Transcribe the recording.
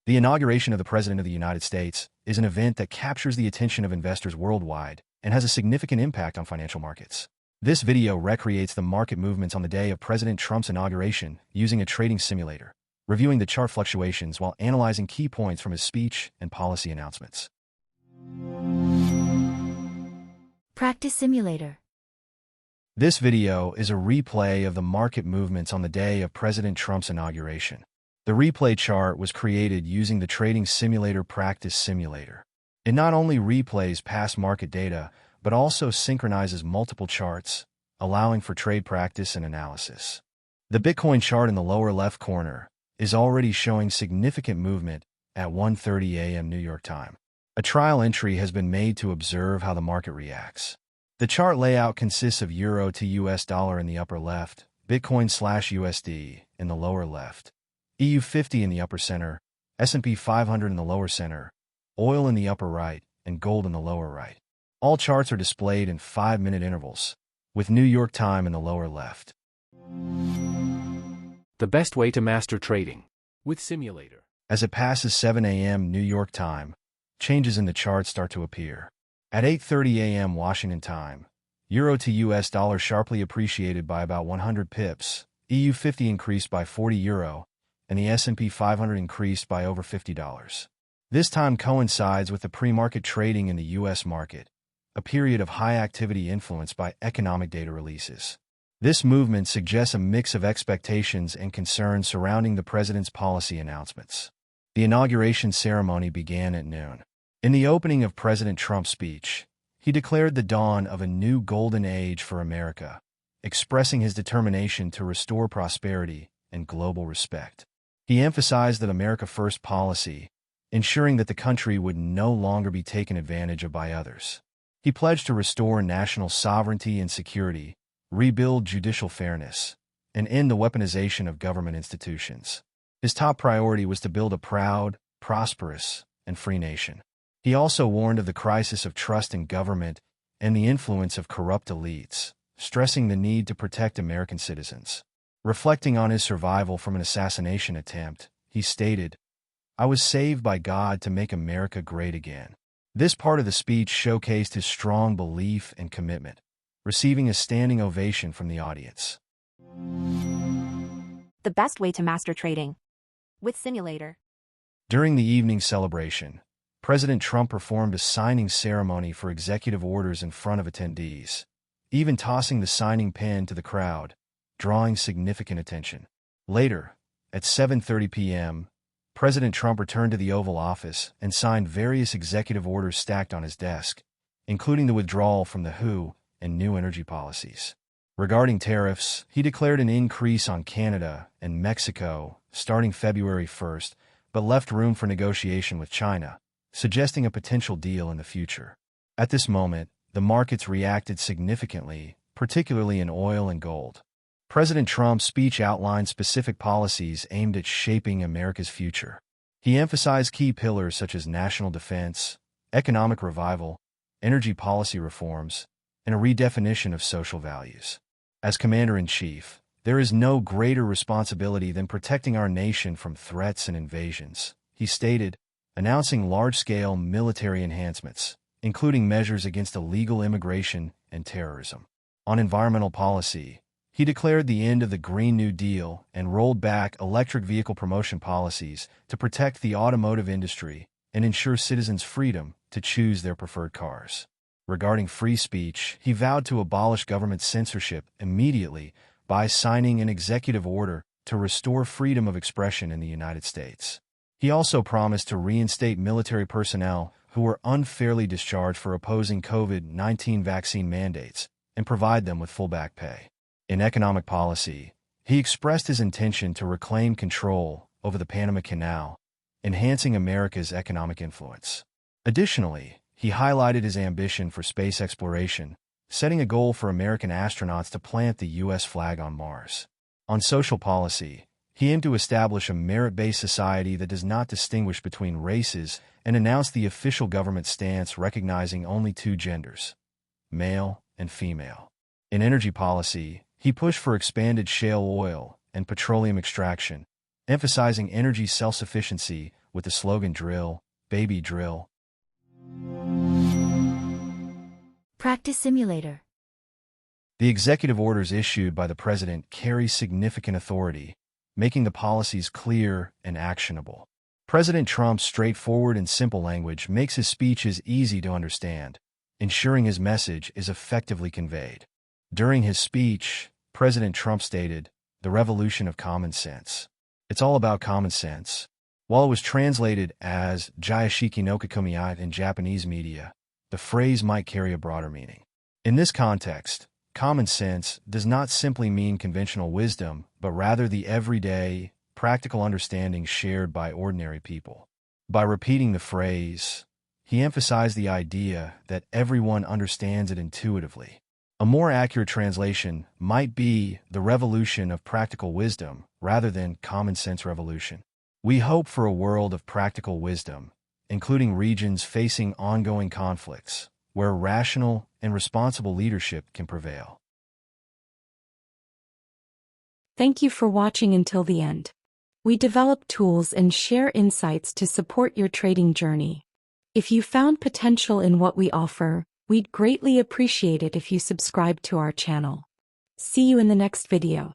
The inauguration of the President of the United States is an event that captures the attention of investors worldwide and has a significant impact on financial markets. This video recreates the market movements on the day of President Trump's inauguration using a trading simulator, reviewing the chart fluctuations while analyzing key points from his speech and policy announcements. Practice Simulator. This video is a replay of the market movements on the day of President Trump's inauguration. The replay chart was created using the trading simulator Practice Simulator. It not only replays past market data, but also synchronizes multiple charts, allowing for trade practice and analysis. The Bitcoin chart in the lower left corner is already showing significant movement at 1:30 a.m. New York time. A trial entry has been made to observe how the market reacts. The chart layout consists of Euro to US dollar in the upper left, Bitcoin/USD in the lower left, EU 50 in the upper center, S&P 500 in the lower center, oil in the upper right, and gold in the lower right. All charts are displayed in 5-minute intervals, with New York time in the lower left. The best way to master trading with Simulator. As it passes 7 a.m. New York time, changes in the chart start to appear. At 8:30 a.m. Washington time, Euro to US dollar sharply appreciated by about 100 pips, EU 50 increased by 40 euro, and the S&P 500 increased by over $50. This time coincides with the pre-market trading in the U.S. market, a period of high activity influenced by economic data releases. This movement suggests a mix of expectations and concerns surrounding the president's policy announcements. The inauguration ceremony began at noon. In the opening of President Trump's speech, he declared the dawn of a new golden age for America, expressing his determination to restore prosperity and global respect. He emphasized that America First policy, ensuring that the country would no longer be taken advantage of by others. He pledged to restore national sovereignty and security, rebuild judicial fairness, and end the weaponization of government institutions. His top priority was to build a proud, prosperous, and free nation. He also warned of the crisis of trust in government and the influence of corrupt elites, stressing the need to protect American citizens. Reflecting on his survival from an assassination attempt, he stated, "I was saved by God to make America great again." This part of the speech showcased his strong belief and commitment, receiving a standing ovation from the audience. The best way to master trading with Simulator. During the evening celebration, President Trump performed a signing ceremony for executive orders in front of attendees, even tossing the signing pen to the crowd, drawing significant attention. Later, at 7:30 p.m., President Trump returned to the Oval Office and signed various executive orders stacked on his desk, including the withdrawal from the WHO and new energy policies. Regarding tariffs, he declared an increase on Canada and Mexico starting February 1st, but left room for negotiation with China, suggesting a potential deal in the future. At this moment, the markets reacted significantly, particularly in oil and gold. President Trump's speech outlined specific policies aimed at shaping America's future. He emphasized key pillars such as national defense, economic revival, energy policy reforms, and a redefinition of social values. As Commander-in-Chief, there is no greater responsibility than protecting our nation from threats and invasions, he stated, announcing large-scale military enhancements, including measures against illegal immigration and terrorism. On environmental policy, he declared the end of the Green New Deal and rolled back electric vehicle promotion policies to protect the automotive industry and ensure citizens' freedom to choose their preferred cars. Regarding free speech, he vowed to abolish government censorship immediately by signing an executive order to restore freedom of expression in the United States. He also promised to reinstate military personnel who were unfairly discharged for opposing COVID-19 vaccine mandates and provide them with full back pay. In economic policy, he expressed his intention to reclaim control over the Panama Canal, enhancing America's economic influence. Additionally, he highlighted his ambition for space exploration, setting a goal for American astronauts to plant the U.S. flag on Mars. On social policy, he aimed to establish a merit-based society that does not distinguish between races and announced the official government stance recognizing only two genders, male and female. In energy policy, he pushed for expanded shale oil and petroleum extraction, emphasizing energy self-sufficiency with the slogan "Drill, baby, drill." Practice simulator. The executive orders issued by the president carry significant authority, making the policies clear and actionable. President Trump's straightforward and simple language makes his speeches easy to understand, ensuring his message is effectively conveyed. During his speech, President Trump stated, "The revolution of common sense. It's all about common sense." While it was translated as Jayashiki no Kakumiai in Japanese media, the phrase might carry a broader meaning. In this context, common sense does not simply mean conventional wisdom, but rather the everyday, practical understanding shared by ordinary people. By repeating the phrase, he emphasized the idea that everyone understands it intuitively. A more accurate translation might be the revolution of practical wisdom rather than common sense revolution. We hope for a world of practical wisdom, including regions facing ongoing conflicts, where rational and responsible leadership can prevail. Thank you for watching until the end. We develop tools and share insights to support your trading journey. If you found potential in what we offer, we'd greatly appreciate it if you subscribe to our channel. See you in the next video.